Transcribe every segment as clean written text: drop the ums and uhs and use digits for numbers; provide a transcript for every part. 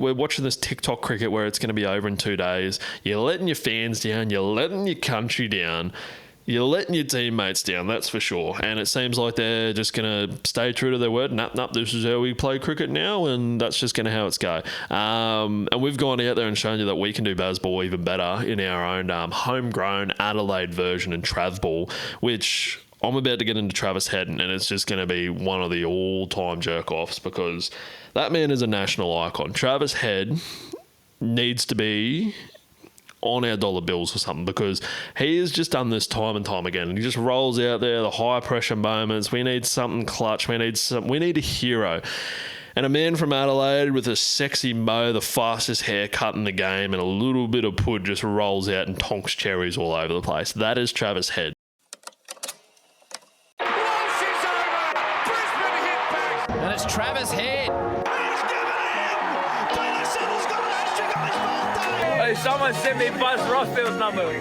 we're watching this TikTok cricket where it's going to be over in 2 days. You're letting your fans down. You're letting your country down. You're letting your teammates down, that's for sure. And it seems like they're just going to stay true to their word. Nope, this is how we play cricket now, and that's just going to how it's go. And we've gone out there and shown you that we can do Bazball even better in our own homegrown Adelaide version and Travball, which I'm about to get into Travis Head, and it's just going to be one of the all-time jerk-offs because that man is a national icon. Travis Head needs to be on our dollar bills or something because he has just done this time and time again. And he just rolls out there, the high pressure moments. We need something clutch. We need a hero. And a man from Adelaide with a sexy mo, the fastest haircut in the game, and a little bit of pud just rolls out and tonks cherries all over the place. That is Travis Head. Walsh is over! Brisbane hit back! And it's Travis Head. Hey, someone sent me Buzz Rossfield's number.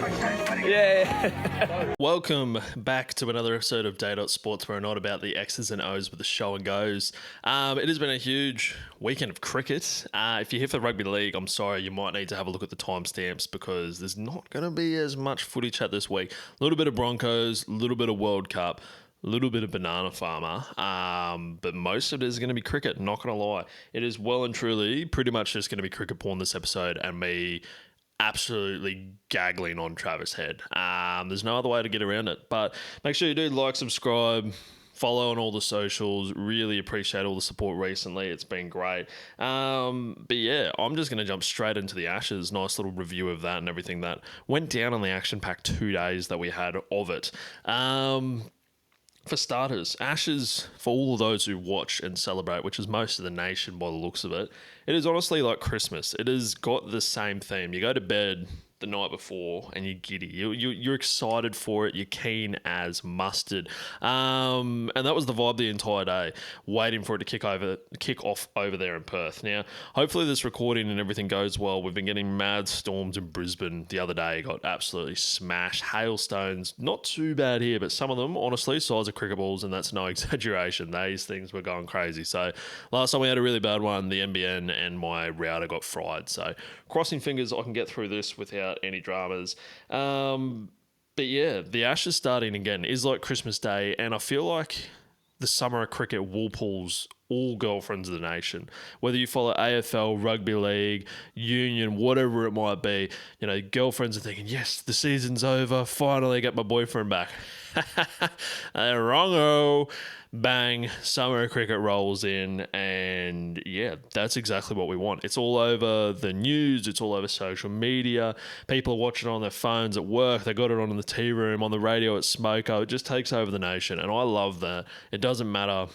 Yeah. Welcome back to another episode of Day Sports. We're not about the X's and O's, but the show and goes. It has been a huge weekend of cricket. If you're here for the Rugby League, I'm sorry, you might need to have a look at the timestamps because there's not going to be as much footy chat this week. A little bit of Broncos, a little bit of World Cup, a little bit of Banana Farmer, but most of it is going to be cricket, not going to lie. It is well and truly pretty much just going to be cricket porn this episode and me absolutely gaggling on Travis Head. There's no other way to get around it, but make sure you do like, subscribe, follow on all the socials. Really appreciate all the support recently. It's been great. But yeah, I'm just going to jump straight into the Ashes. Nice little review of that and everything that went down on the action-packed 2 days that we had of it. For starters, Ashes, for all of those who watch and celebrate, which is most of the nation by the looks of it, it is honestly like Christmas. It has got the same theme. You go to bed the night before and you're giddy. You're excited for it. You're keen as mustard. And that was the vibe the entire day, waiting for it to kick off over there in Perth. Now, hopefully this recording and everything goes well. We've been getting mad storms in Brisbane the other day. Got absolutely smashed. Hailstones, not too bad here, but some of them, honestly, size of cricket balls, and that's no exaggeration. These things were going crazy. So last time we had a really bad one, the NBN and my router got fried. So crossing fingers I can get through this without any dramas. But yeah, the Ashes starting again is like Christmas Day, and I feel like the summer of cricket wool pulls all girlfriends of the nation. Whether you follow AFL, Rugby League, Union, whatever it might be, you know, girlfriends are thinking, yes, the season's over, finally get my boyfriend back. Wrong-o. Bang, summer cricket rolls in, and yeah, that's exactly what we want. It's all over the news, it's all over social media. People are watching it on their phones at work, they got it on in the tea room, on the radio at Smoko. It just takes over the nation, and I love that. It doesn't matter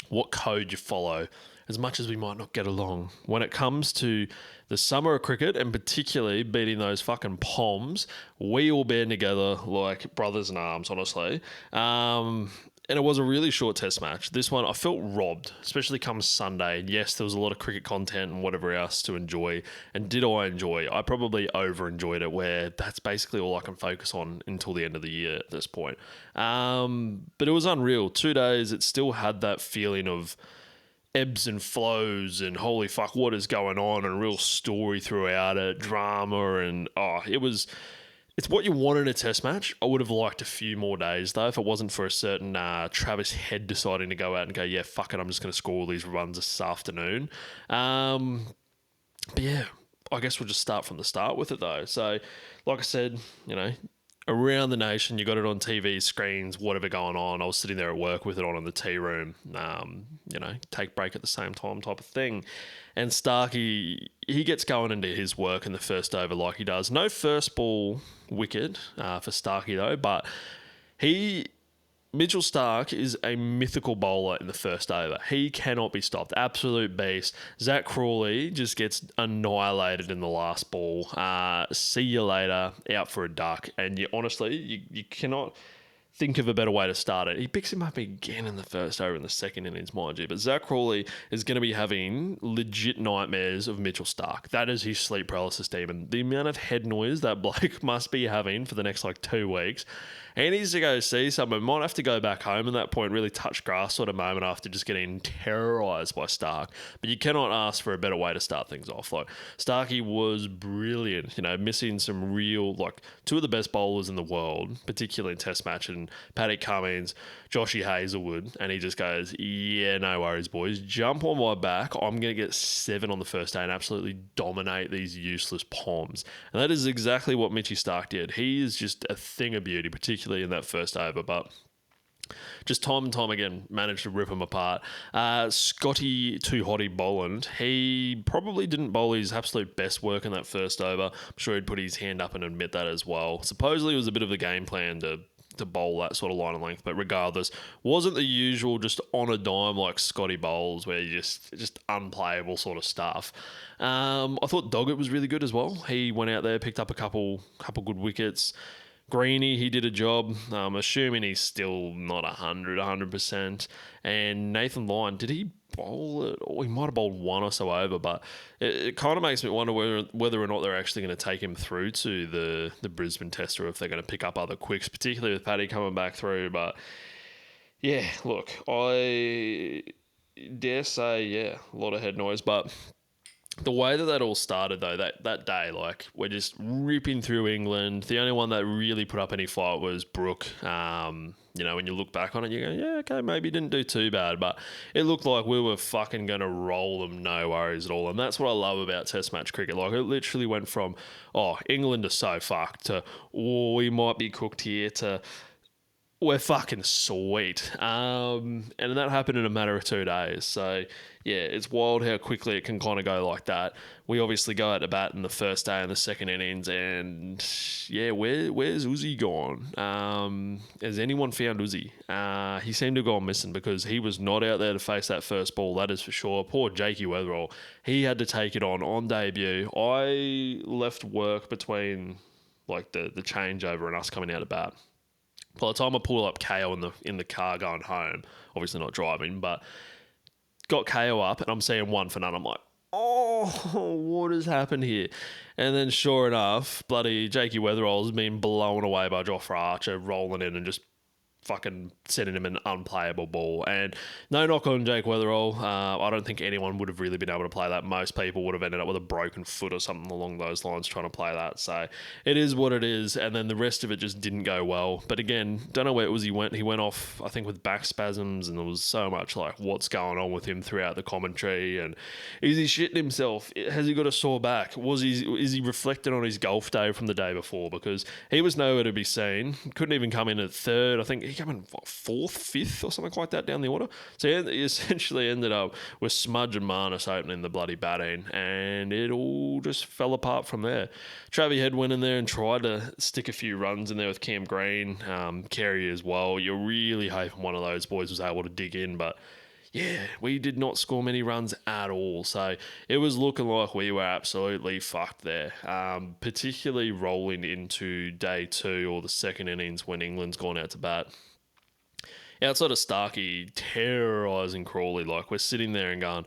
what code you follow, as much as we might not get along. When it comes to the summer of cricket, and particularly beating those fucking Poms, we all band together like brothers in arms, honestly. And it was a really short test match. This one, I felt robbed, especially come Sunday. And yes, there was a lot of cricket content and whatever else to enjoy. And did I enjoy? I probably over-enjoyed it, where that's basically all I can focus on until the end of the year at this point. But it was unreal. 2 days, it still had that feeling of ebbs and flows and holy fuck, what is going on, and a real story throughout it, drama, and it's what you want in a test match. I would have liked a few more days, though, if it wasn't for a certain Travis Head deciding to go out and go, yeah, fuck it, I'm just going to score all these runs this afternoon. But yeah, I guess we'll just start from the start with it, though. So, like I said, you know, around the nation, you got it on TV screens, whatever going on. I was sitting there at work with it on in the tea room, you know, take break at the same time type of thing. And Starkey, he gets going into his work in the first over like he does. No first ball wicket for Starkey though, but Mitchell Starc is a mythical bowler in the first over. He cannot be stopped. Absolute beast. Zach Crawley just gets annihilated in the last ball. See you later, out for a duck. And honestly, you cannot think of a better way to start it. He picks him up again in the first over in the second innings, mind you. But Zach Crawley is going to be having legit nightmares of Mitchell Starc. That is his sleep paralysis demon. The amount of head noise that bloke must be having for the next 2 weeks. He needs to go see someone. Might have to go back home at that point, really touch grass sort of moment after just getting terrorised by Starc. But you cannot ask for a better way to start things off. Starkey was brilliant, missing some real, two of the best bowlers in the world, particularly in Test match, and Pat Cummins, Joshy Hazelwood, and he just goes, yeah, no worries, boys. Jump on my back. I'm going to get 7 on the first day and absolutely dominate these useless Poms. And that is exactly what Mitchy Starc did. He is just a thing of beauty, particularly in that first over, but just time and time again managed to rip him apart. Scotty Too Hotty Boland, he probably didn't bowl his absolute best work in that first over. I'm sure he'd put his hand up and admit that as well. Supposedly it was a bit of a game plan to bowl that sort of line of length, but regardless, wasn't the usual just on a dime like Scotty bowls where you just unplayable sort of stuff. I thought Doggett was really good as well. He went out there, picked up a couple good wickets. Greeny, he did a job. Assuming he's still not 100%. And Nathan Lyon, did he bowl it? Or he might have bowled one or so over, but it kind of makes me wonder whether or not they're actually going to take him through to the Brisbane Test, or if they're going to pick up other quicks, particularly with Paddy coming back through. But yeah, look, I dare say, a lot of head noise, but the way that all started, though, that day, we're just ripping through England. The only one that really put up any fight was Brooke. When you look back on it, you go, yeah, okay, maybe didn't do too bad, but it looked like we were fucking going to roll them, no worries at all. And that's what I love about Test match cricket. It literally went from, England are so fucked, to, we might be cooked here, to, we're fucking sweet. And that happened in a matter of 2 days. So, yeah, it's wild how quickly it can kind of go like that. We obviously go out to bat in the first day and the second innings, and, yeah, where's Uzi gone? Has anyone found Uzi? He seemed to have gone missing because he was not out there to face that first ball, that is for sure. Poor Jakey Weatherall. He had to take it on debut. I left work between, the changeover and us coming out of bat. By the time I pull up KO in the car going home, obviously not driving, but got KO up and I'm seeing 1 for none. I'm like, what has happened here? And then sure enough, bloody Jakey Weatherall has been blown away by Jofra Archer, rolling in and just fucking sending him an unplayable ball. And no knock on Jake Weatherall. I don't think anyone would have really been able to play that. Most people would have ended up with a broken foot or something along those lines trying to play that. So it is what it is. And then the rest of it just didn't go well. But again, don't know where it was he went. He went off, I think, with back spasms, and there was so much what's going on with him throughout the commentary. And is he shitting himself? Has he got a sore back? Is he reflecting on his golf day from the day before? Because he was nowhere to be seen. Couldn't even come in at third. I think he came in 4th, 5th or something like that down the order. So he essentially ended up with Smudge and Marnus opening the bloody batting, and it all just fell apart from there. Travie Head went in there and tried to stick a few runs in there with Cam Green, Kerry as well. You're really hoping one of those boys was able to dig in, but yeah, we did not score many runs at all. So it was looking like we were absolutely fucked there, particularly rolling into day 2 or the second innings when England's gone out to bat. Outside of Starkey terrorising Crawley, we're sitting there and going,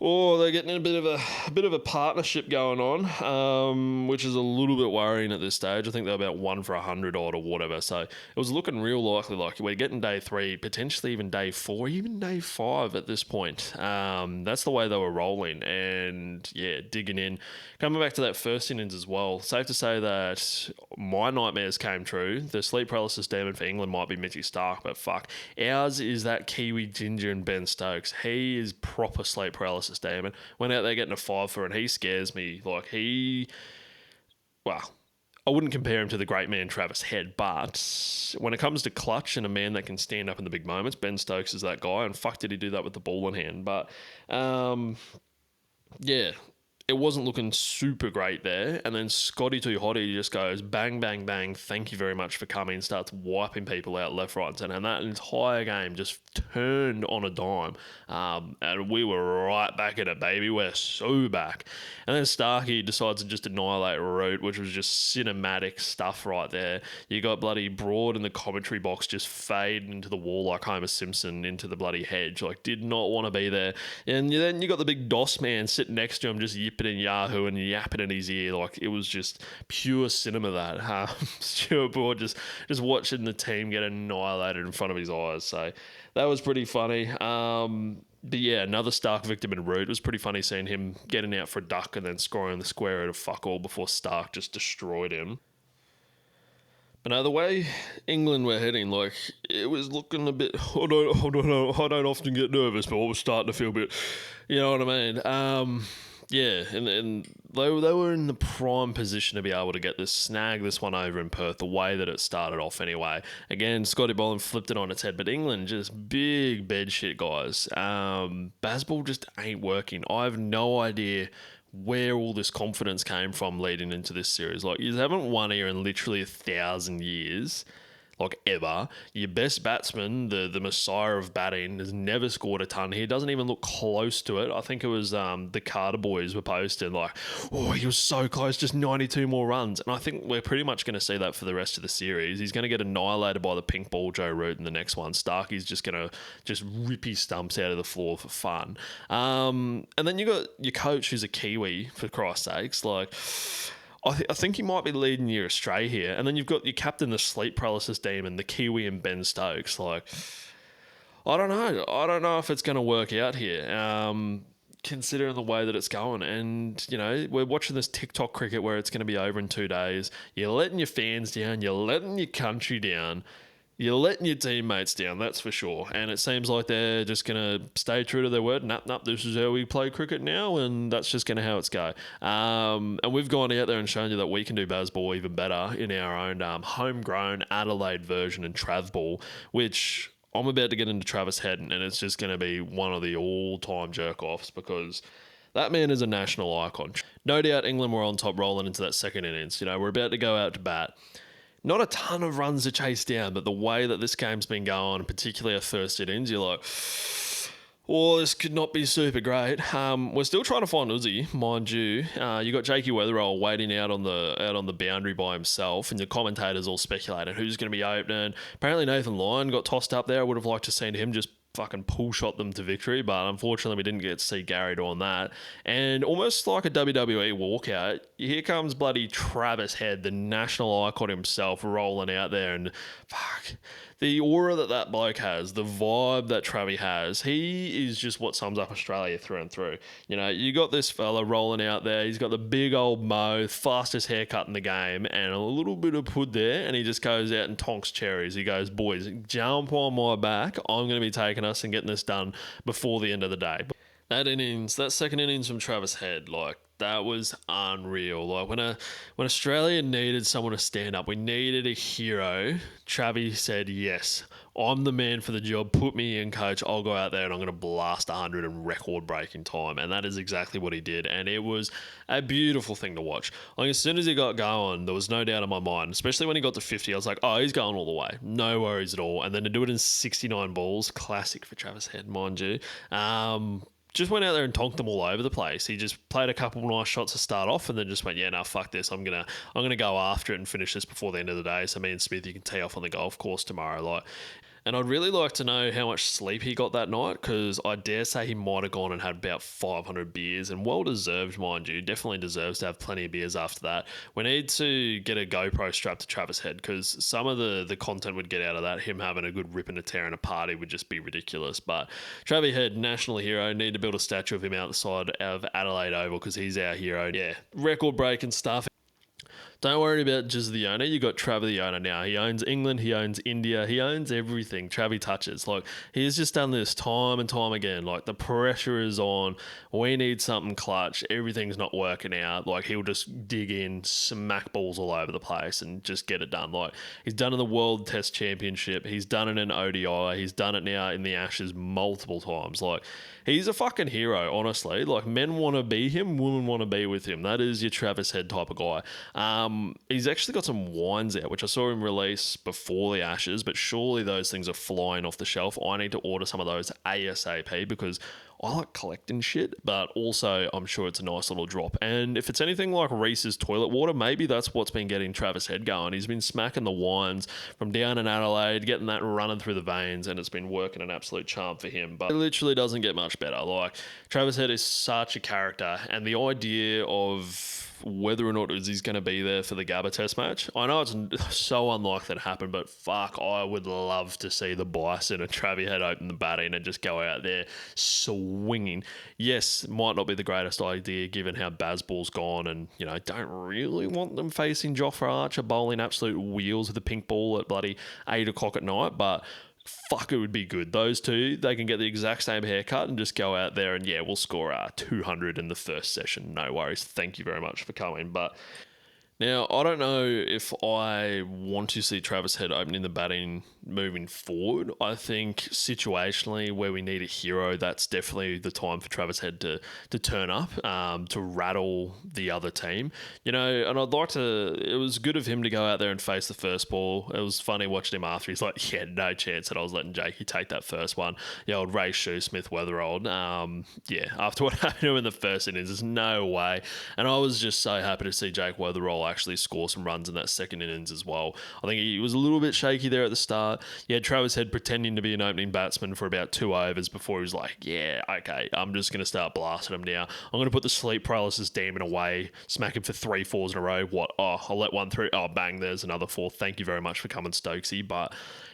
they're getting a bit of a partnership going on, which is a little bit worrying at this stage. I think they're about 1 for 100 odd or whatever. So it was looking real likely we're getting day 3, potentially even day 4, even day 5 at this point. That's the way they were rolling, and yeah, digging in. Coming back to that first innings as well, safe to say that my nightmares came true. The sleep paralysis demon for England might be Mitchy Starc, but fuck, ours is that Kiwi ginger and Ben Stokes. He is proper sleep paralysis demon. Went out there getting a 5 for, and he scares me. I wouldn't compare him to the great man Travis Head, but when it comes to clutch and a man that can stand up in the big moments, Ben Stokes is that guy, and fuck did he do that with the ball in hand. But yeah, it wasn't looking super great there. And then Scotty Too Hotty just goes bang, bang, bang. Thank you very much for coming. Starts wiping people out left, right, and centre. And that entire game just turned on a dime. And we were right back in it, baby. We're so back. And then Starkey decides to just annihilate Root, which was just cinematic stuff right there. You got bloody Broad in the commentary box just fade into the wall like Homer Simpson into the bloody hedge. Like, did not want to be there. And then you got the big DOS man sitting next to him just yipping in Yahoo and yapping in his ear. Like, it was just pure cinema that. Stuart Broad just watching the team get annihilated in front of his eyes. So that was pretty funny. But yeah, another Stark victim in Root. It was pretty funny seeing him getting out for a duck and then scoring the square out of fuck all before Stark just destroyed him. But no, the way England were heading, like, it was looking a bit... I don't often get nervous, but I was starting to feel a bit... You know what I mean? Yeah, and they were in the prime position to be able to snag this one over in Perth, the way that it started off anyway. Again, Scotty Boland flipped it on its head, but England just big bed shit, guys. Bazball just ain't working. I have no idea where all this confidence came from leading into this series. Like, you haven't won here in literally 1,000 years. Like, ever. Your best batsman, the messiah of batting, has never scored a ton. He doesn't even look close to it. I think it was the Carter boys were posted like, oh, he was so close, just 92 more runs. And I think we're pretty much going to see that for the rest of the series. He's going to get annihilated by the pink ball Joe Root in the next one. Starkey's just going to just rip his stumps out of the floor for fun. And then you got your coach who's a Kiwi, for Christ's sakes. Like... I think he might be leading you astray here. And then you've got your captain, the sleep paralysis demon, the Kiwi and Ben Stokes. Like, I don't know. I don't know if it's going to work out here, considering the way that it's going. And, you know, we're watching this TikTok cricket where it's going to be over in 2 days. You're letting your fans down. You're letting your country down. You're letting your teammates down, that's for sure. And it seems like they're just going to stay true to their word. Nope, this is how we play cricket now, and that's just going to how it's go. And we've gone out there and shown you that we can do Bazball even better in our own homegrown Adelaide version and Travball, which I'm about to get into Travis Head, and it's just going to be one of the all-time jerk-offs because... that man is a national icon. No doubt England were on top rolling into that second innings. You know, we're about to go out to bat. Not a ton of runs to chase down, but the way that this game's been going, particularly our first innings, you're like, oh, this could not be super great. We're still trying to find Uzi, mind you. You got Jakey Weatherall waiting out on the boundary by himself, and the commentators all speculating who's going to be opening. Apparently Nathan Lyon got tossed up there. I would have liked to seen him just fucking pull shot them to victory, but unfortunately we didn't get to see Gary doing that. And almost like a WWE walkout, here comes bloody Travis Head, the national icon himself, rolling out there, and fuck, the aura that bloke has, the vibe that Travie has, he is just what sums up Australia through and through. You know, you got this fella rolling out there, he's got the big old mo, fastest haircut in the game, and a little bit of pud there, and he just goes out and tonks cherries. He goes, boys, jump on my back, I'm going to be taking us and getting this done before the end of the day. That second innings from Travis Head, like, that was unreal. Like, when Australia needed someone to stand up, we needed a hero, Travis said, yes, I'm the man for the job. Put me in, coach. I'll go out there and I'm going to blast 100 in record-breaking time. And that is exactly what he did. And it was a beautiful thing to watch. Like, as soon as he got going, there was no doubt in my mind, especially when he got to 50, I was like, oh, he's going all the way. No worries at all. And then to do it in 69 balls, classic for Travis Head, mind you. Just went out there and tonked them all over the place. He just played a couple of nice shots to start off and then just went, yeah, no, fuck this. I'm gonna go after it and finish this before the end of the day. So me and Smith, you can tee off on the golf course tomorrow. Like, and I'd really like to know how much sleep he got that night, because I dare say he might have gone and had about 500 beers, and well deserved, mind you. Definitely deserves to have plenty of beers after that. We need to get a GoPro strapped to Travis Head, because some of the content would get out of that. Him having a good rip and a tear and a party would just be ridiculous. But Travis Head, national hero, need to build a statue of him outside of Adelaide Oval, because he's our hero. Yeah, record breaking stuff. Don't worry about just the owner. You got Trav the owner now. He owns England. He owns India. He owns everything. Travi touches. Like, he's just done this time and time again. Like, the pressure is on. We need something clutch. Everything's not working out. Like, he'll just dig in, smack balls all over the place and just get it done. Like, he's done it in the World Test Championship. He's done it in ODI. He's done it now in the Ashes multiple times. Like, he's a fucking hero, honestly. Like, men want to be him. Women want to be with him. That is your Travis Head type of guy. He's actually got some wines out, which I saw him release before the Ashes, but surely those things are flying off the shelf. I need to order some of those ASAP because I like collecting shit, but also I'm sure it's a nice little drop. And if it's anything like Reece's toilet water, maybe that's what's been getting Travis Head going. He's been smacking the wines from down in Adelaide, getting that running through the veins, and it's been working an absolute charm for him. But it literally doesn't get much better. Like, Travis Head is such a character, and the idea of whether or not he's going to be there for the Gabba test match, I know it's so unlikely to happen, but fuck, I would love to see the Bison and Travis Head open the batting and just go out there swinging. Yes, might not be the greatest idea given how Bazball's gone, and, you know, don't really want them facing Jofra Archer bowling absolute wheels with a pink ball at bloody 8 o'clock at night, but fuck, it would be good. Those two, they can get the exact same haircut and just go out there and, yeah, we'll score 200 in the first session. No worries. Thank you very much for coming. But now, I don't know if I want to see Travis Head opening the batting moving forward. I think situationally where we need a hero, that's definitely the time for Travis Head to turn up, to rattle the other team. You know, and I'd like to, it was good of him to go out there and face the first ball. It was funny watching him after. He's like, yeah, no chance that I was letting Jakey take that first one. The old Ray Shoesmith Weatherald. Yeah, after what happened to him in the first innings, there's no way. And I was just so happy to see Jake Weatherall actually score some runs in that second innings as well. I think he was a little bit shaky there at the start. You had Travis Head pretending to be an opening batsman for about 2 overs before he was like, yeah, okay, I'm just going to start blasting him now. I'm going to put the sleep paralysis demon away, smack him for 3 fours in a row. What? Oh, I'll let one through. Oh, bang, there's another 4. Thank you very much for coming, Stokesy. But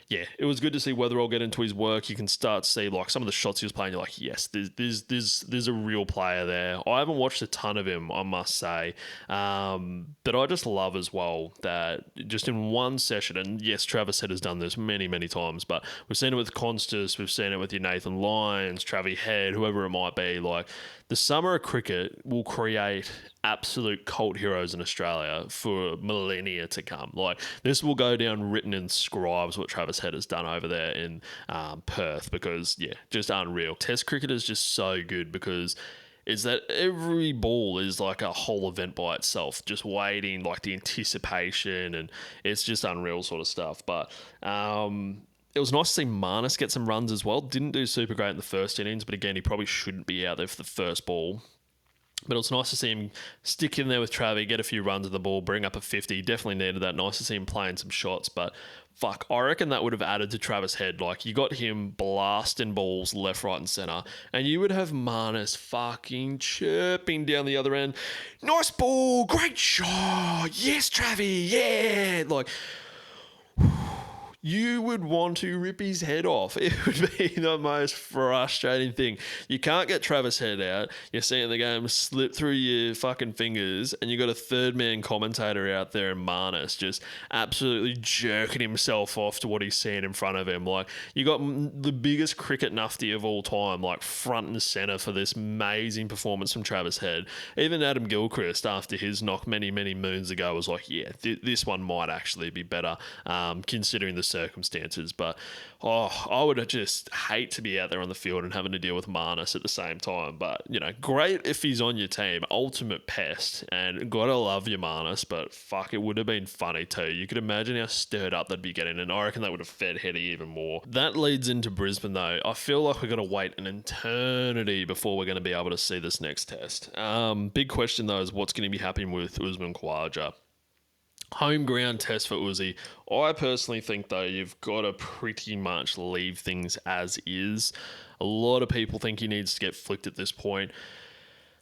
yeah, it was good to see Weatherall get into his work. You can start to see like some of the shots he was playing. You're like, yes, there's a real player there. I haven't watched a ton of him, I must say, but I just love as well that just in one session, and yes, Travis Head has done this many times, but we've seen it with Constas, we've seen it with your Nathan Lyons, Travis Head, whoever it might be. Like, the summer of cricket will create absolute cult heroes in Australia for millennia to come. Like, this will go down written in scribes what Travis Head has done over there in Perth, because, yeah, just unreal. Test cricket is just so good because it's that every ball is like a whole event by itself, just waiting, like the anticipation, and it's just unreal sort of stuff. But it was nice to see Marnus get some runs as well. Didn't do super great in the first innings, but again, he probably shouldn't be out there for the first ball. But it was nice to see him stick in there with Travi, get a few runs of the ball, bring up a 50. Definitely needed that. Nice to see him playing some shots. But fuck, I reckon that would have added to Travis Head. Like, you got him blasting balls left, right, and centre, and you would have Marnus fucking chirping down the other end. Nice ball, great shot. Yes, Travi, yeah. Like, you would want to rip his head off. It would be the most frustrating thing. You can't get Travis Head out. You're seeing the game slip through your fucking fingers, and you got a third-man commentator out there in Marnus just absolutely jerking himself off to what he's seeing in front of him. Like, you got the biggest cricket nufty of all time, like, front and centre for this amazing performance from Travis Head. Even Adam Gilchrist, after his knock many moons ago, was like, yeah, this one might actually be better, considering the circumstances. But I would just hate to be out there on the field and having to deal with Marnus at the same time. But, you know, great if he's on your team, ultimate pest, and gotta love your Marnus, but fuck, it would have been funny too. You could imagine how stirred up they'd be getting, and I reckon that would have fed Heady even more. That leads into Brisbane though. I feel like we're going to wait an eternity before we're going to be able to see this next test. Big question though is what's going to be happening with Usman Khawaja. Home ground test for Uzi. I personally think, though, you've got to pretty much leave things as is. A lot of people think he needs to get flicked at this point.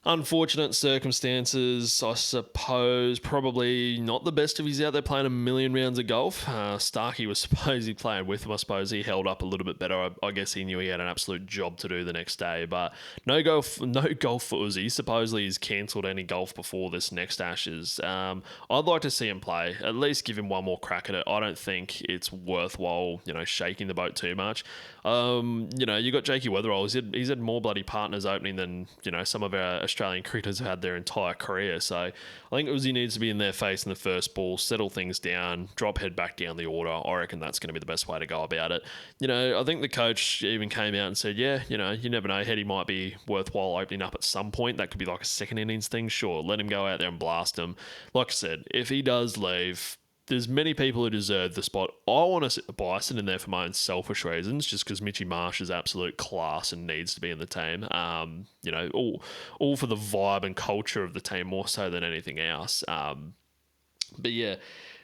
Unfortunate circumstances, I suppose. Probably not the best if he's out there playing a million rounds of golf. Starkey was supposedly playing with him. I suppose he held up a little bit better. I guess he knew he had an absolute job to do the next day. But no golf for Uzi. Supposedly he's cancelled any golf before this next Ashes. I'd like to see him play. At least give him one more crack at it. I don't think it's worthwhile, shaking the boat too much. You got Jakey Weatherall. He's had more bloody partners opening than some of our Australian cricketers have had their entire career. So I think Uzi needs to be in their face in the first ball, settle things down, drop head back down the order. I reckon that's going to be the best way to go about it. I think the coach even came out and said, you never know, Heady might be worthwhile opening up at some point. That could be like a second innings thing. Sure, let him go out there and blast him. Like I said, if he does leave, there's many people who deserve the spot. I want to sit the Bison in there for my own selfish reasons, just because Mitchy Marsh is absolute class and needs to be in the team. All for the vibe and culture of the team more so than anything else. But yeah,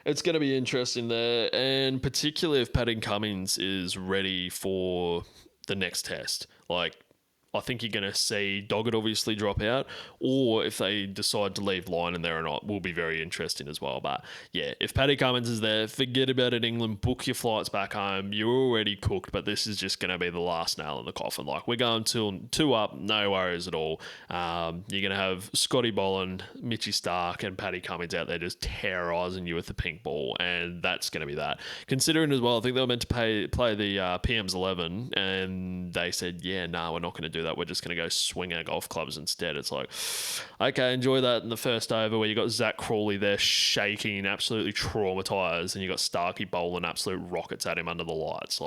it's going to be interesting there, and particularly if Pat Cummins is ready for the next test. I think you're going to see Doggett obviously drop out, or if they decide to leave Lyon in there or not, will be very interesting as well. But yeah, if Paddy Cummins is there, forget about it, England. Book your flights back home. You're already cooked, but this is just going to be the last nail in the coffin. We're going two up, no worries at all. You're going to have Scotty Boland, Mitchy Starc, and Paddy Cummins out there just terrorising you with the pink ball, and that's going to be that. Considering as well, I think they were meant to play the PM's 11, and they said, we're not going to do that. We're just going to go swing our golf clubs instead. It's like, okay, enjoy that in the first over where you got Zach Crawley there shaking, absolutely traumatised, and you got Starkey bowling absolute rockets at him under the lights.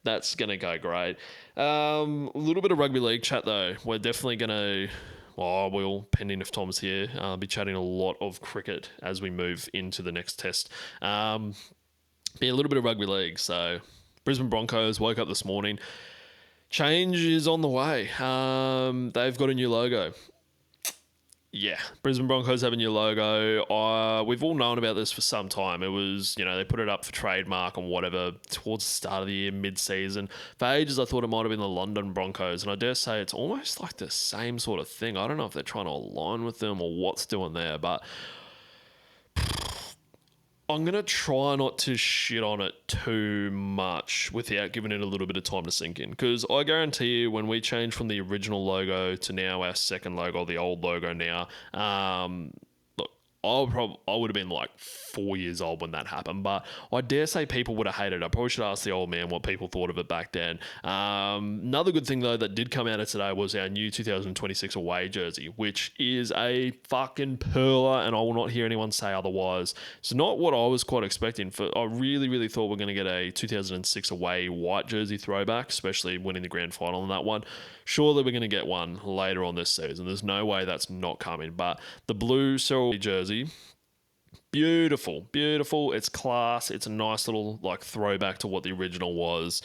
That's going to go great. A little bit of rugby league chat though. We're definitely going to... we'll, pending if Tom's here, be chatting a lot of cricket as we move into the next test. Be a little bit of rugby league. So Brisbane Broncos woke up this morning. Change is on the way. They've got a new logo. Yeah, Brisbane Broncos have a new logo. We've all known about this for some time. It was, they put it up for trademark and whatever towards the start of the year, mid-season. For ages, I thought it might have been the London Broncos, and I dare say it's almost like the same sort of thing. I don't know if they're trying to align with them or what's doing there, but I'm going to try not to shit on it too much without giving it a little bit of time to sink in. Because I guarantee you, when we change from the original logo to now our second logo, the old logo now, I would have been like 4 years old when that happened, but I dare say people would have hated it. I probably should ask the old man what people thought of it back then. Another good thing, though, that did come out of today was our new 2026 away jersey, which is a fucking perler, and I will not hear anyone say otherwise. It's not what I was quite expecting. I really, really thought we are going to get a 2006 away white jersey throwback, especially winning the grand final in that one. Surely we're going to get one later on this season. There's no way that's not coming. But the blue Cyril jersey, beautiful. It's class. It's a nice little throwback to what the original was.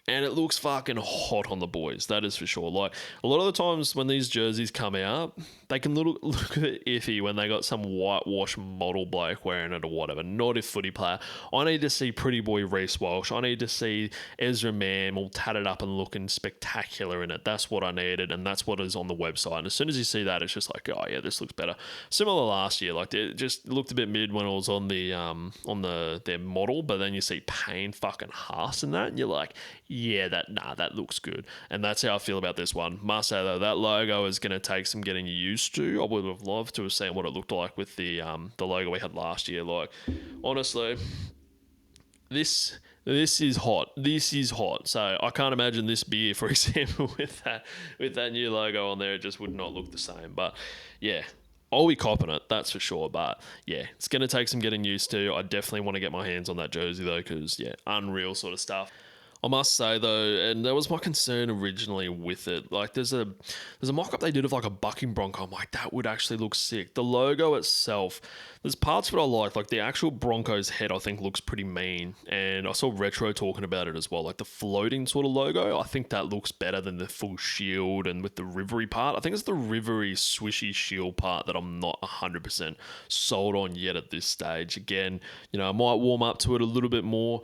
And it looks fucking hot on the boys, that is for sure. A lot of the times when these jerseys come out, they can look a bit iffy when they got some whitewash model bloke wearing it or whatever. Not a footy player. I need to see pretty boy Reece Walsh. I need to see Ezra Mann all tatted up and looking spectacular in it. That's what I needed, and that's what is on the website. And as soon as you see that, it's just like, oh yeah, this looks better. Similar last year, it just looked a bit mid when it was on their model, but then you see Payne fucking Haas in that, and you're like, yeah, that looks good. And that's how I feel about this one. Must say, though, that logo is going to take some getting used to. I would have loved to have seen what it looked like with the logo we had last year. Honestly, this is hot. This is hot. So I can't imagine this beer, for example, with that new logo on there. It just would not look the same. But yeah, I'll be copping it, that's for sure. But yeah, it's going to take some getting used to. I definitely want to get my hands on that jersey though, because yeah, unreal sort of stuff. I must say though, and that was my concern originally with it. There's a mock-up they did of a bucking bronco. I'm like, that would actually look sick. The logo itself, there's parts of it I like the actual Broncos head I think looks pretty mean. And I saw Retro talking about it as well. The floating sort of logo, I think that looks better than the full shield and with the rivery part. I think it's the rivery swishy shield part that I'm not 100% sold on yet at this stage. Again, I might warm up to it a little bit more.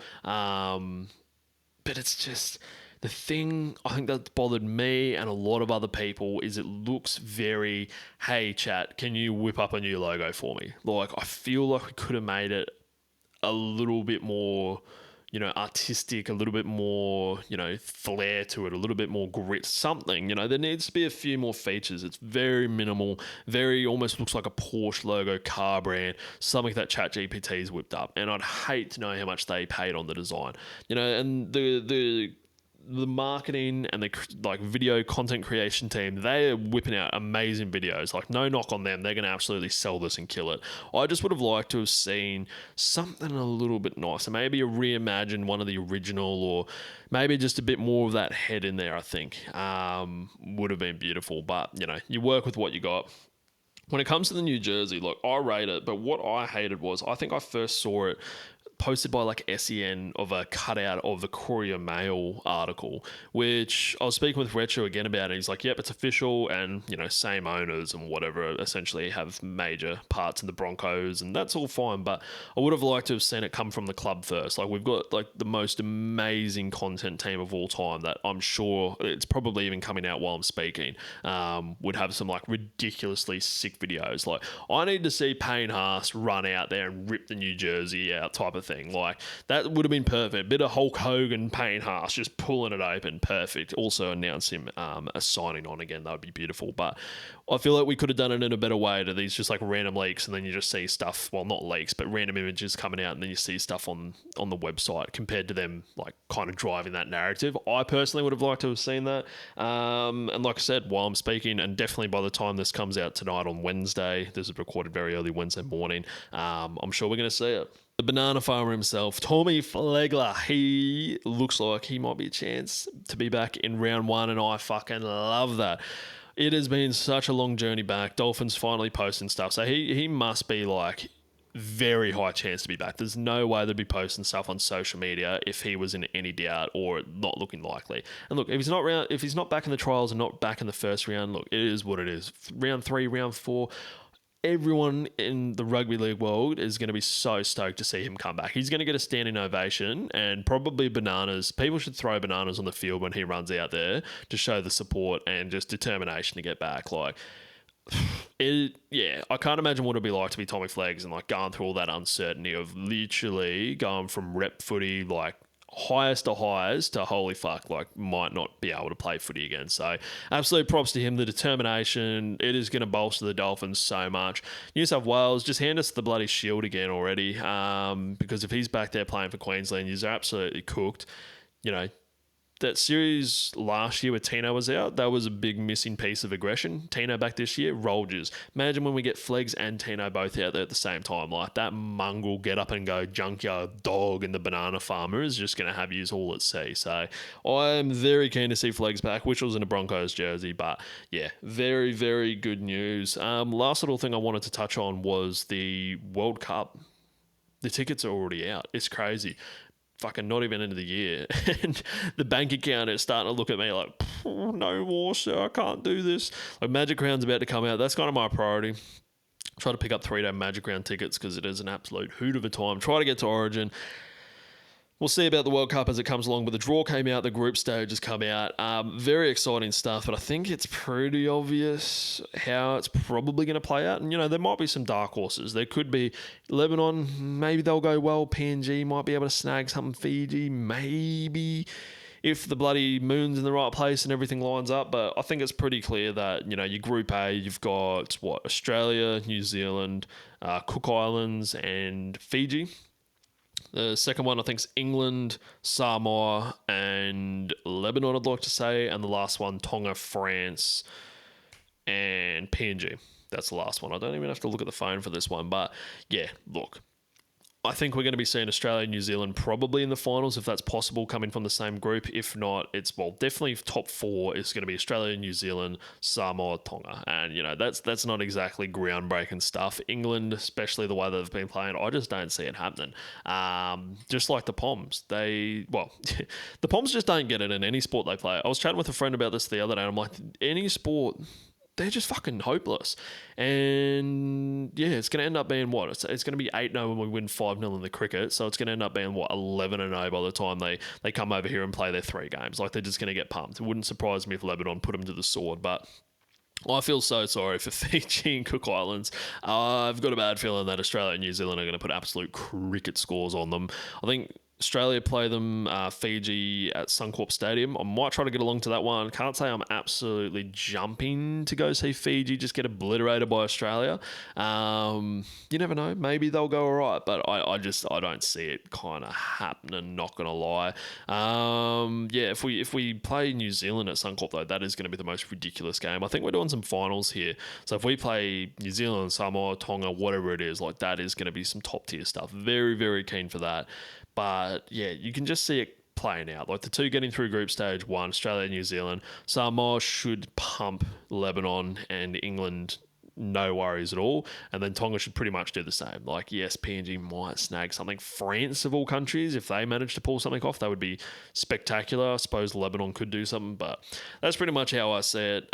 But it's just The thing I think that bothered me and a lot of other people is it looks very, hey, chat, can you whip up a new logo for me? Like, I feel like we could have made it a little bit more, artistic, a little bit more, flair to it, a little bit more grit, something, there needs to be a few more features. It's very minimal, very almost looks like a Porsche logo car brand, something that ChatGPT's whipped up. And I'd hate to know how much they paid on the design, and the marketing and the video content creation team, they are whipping out amazing videos. Like, no knock on them, they're going to absolutely sell this and kill it. I just would have liked to have seen something a little bit nicer, maybe a reimagined one of the original, or maybe just a bit more of that head in there. I think would have been beautiful, but you work with what you got. When it comes to the new jersey, look, I rate it, but what I hated was, I think I first saw it posted by like SEN of a cutout of the Courier Mail article, which I was speaking with Retro again about it. He's like, yep, it's official, and same owners and whatever essentially have major parts in the Broncos, and that's all fine, but I would have liked to have seen it come from the club first. Like, we've got like the most amazing content team of all time that I'm sure it's probably even coming out while I'm speaking, would have some like ridiculously sick videos. Like, I need to see Payne Haas run out there and rip the new jersey out type of thing. Like, that would have been perfect. Bit of Hulk Hogan, Payne Haas just pulling it open, perfect. Also announce him a signing on again, that would be beautiful. But I feel like we could have done it in a better way to these just like random leaks, and then you just see stuff, well, not leaks, but random images coming out, and then you see stuff on the website, compared to them like kind of driving that narrative. I personally would have liked to have seen that. And like I said, while I'm speaking, and definitely by the time this comes out tonight on Wednesday, this is recorded very early Wednesday morning, I'm sure we're going to see it. The banana farmer himself, Tommy Flegler, he looks like he might be a chance to be back in round one, and I fucking love that. It has been such a long journey back. Dolphins finally posting stuff, so he must be like very high chance to be back. There's no way they'd be posting stuff on social media if he was in any doubt or not looking likely. And look, if he's not back in the trials and not back in the first round, look, it is what it is. Round 3, round 4. Everyone in the rugby league world is going to be so stoked to see him come back. He's going to get a standing ovation, and probably bananas. People should throw bananas on the field when he runs out there to show the support and just determination to get back. Like, I can't imagine what it'd be like to be Tommy Fleggs and like going through all that uncertainty of literally going from rep footy, like highest to highs, to holy fuck, like might not be able to play footy again. So absolute props to him, the determination. It is going to bolster the Dolphins so much. New South Wales, just hand us the bloody shield again already, because if he's back there playing for Queensland, you're absolutely cooked. That series last year where Tino was out, that was a big missing piece of aggression. Tino back this year, Rolgers. Imagine when we get Fleggs and Tino both out there at the same time. Like, that mongrel get up and go junkyard dog in the banana farmer is just going to have yous all at sea. So I'm very keen to see Fleggs back, which was in a Broncos jersey. But yeah, very, very good news. Last little thing I wanted to touch on was the World Cup. The tickets are already out. It's crazy. Fucking not even into the year, and the bank account is starting to look at me like, no more, sir, I can't do this. Like, Magic Round's about to come out. That's kind of my priority. Try to pick up 3-day Magic Round tickets because it is an absolute hoot of a time. Try to get to Origin. We'll see about the World Cup as it comes along, but the draw came out, the group stage has come out. Very exciting stuff, but I think it's pretty obvious how it's probably going to play out. And, there might be some dark horses. There could be Lebanon, maybe they'll go well. PNG might be able to snag something. Fiji, maybe, if the bloody moon's in the right place and everything lines up. But I think it's pretty clear that, your Group A, you've got, Australia, New Zealand, Cook Islands, and Fiji. The second one, I think, is England, Samoa, and Lebanon, I'd like to say. And the last one, Tonga, France, and PNG. That's the last one. I don't even have to look at the phone for this one. But yeah, look, I think we're going to be seeing Australia and New Zealand probably in the finals, if that's possible, coming from the same group. If not, it's, definitely top 4 is going to be Australia, New Zealand, Samoa, Tonga. And, that's not exactly groundbreaking stuff. England, especially the way they've been playing, I just don't see it happening. Just like the Poms. The Poms just don't get it in any sport they play. I was chatting with a friend about this the other day, and I'm like, any sport they're just fucking hopeless. And yeah, it's going to end up being what? It's going to be 8-0 when we win 5-0 in the cricket. So it's going to end up being what, 11-0 by the time they come over here and play their 3 games. Like, they're just going to get pumped. It wouldn't surprise me if Lebanon put them to the sword, but I feel so sorry for Fiji and Cook Islands. I've got a bad feeling that Australia and New Zealand are going to put absolute cricket scores on them. I think Australia play them Fiji at Suncorp Stadium. I might try to get along to that one. Can't say I'm absolutely jumping to go see Fiji just get obliterated by Australia. You never know. Maybe they'll go all right, but I don't see it kind of happening, not going to lie. Yeah, if we play New Zealand at Suncorp, though, that is going to be the most ridiculous game. I think we're doing some finals here. So if we play New Zealand, Samoa, Tonga, whatever it is, like, that is going to be some top tier stuff. Very, very keen for that. But yeah, you can just see it playing out. Like, the 2 getting through group stage 1, Australia and New Zealand. Samoa should pump Lebanon and England, no worries at all. And then Tonga should pretty much do the same. Like, yes, PNG might snag something. France, of all countries, if they manage to pull something off, that would be spectacular. I suppose Lebanon could do something, but that's pretty much how I see it.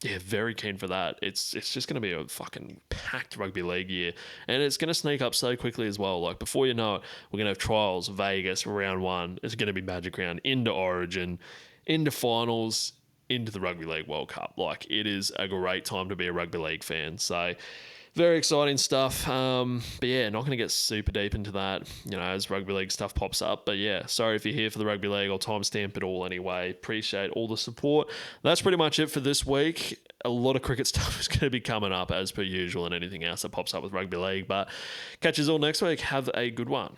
Yeah, very keen for that. It's just going to be a fucking packed rugby league year. And it's going to sneak up so quickly as well. Like, before you know it, we're going to have trials, Vegas, round 1. It's going to be Magic Round, into Origin, into finals, into the Rugby League World Cup. Like, it is a great time to be a rugby league fan. So, very exciting stuff. But yeah, not going to get super deep into that, as rugby league stuff pops up. But yeah, sorry if you're here for the rugby league. I'll timestamp it all anyway. Appreciate all the support. That's pretty much it for this week. A lot of cricket stuff is going to be coming up as per usual, and anything else that pops up with rugby league. But catch us all next week. Have a good one.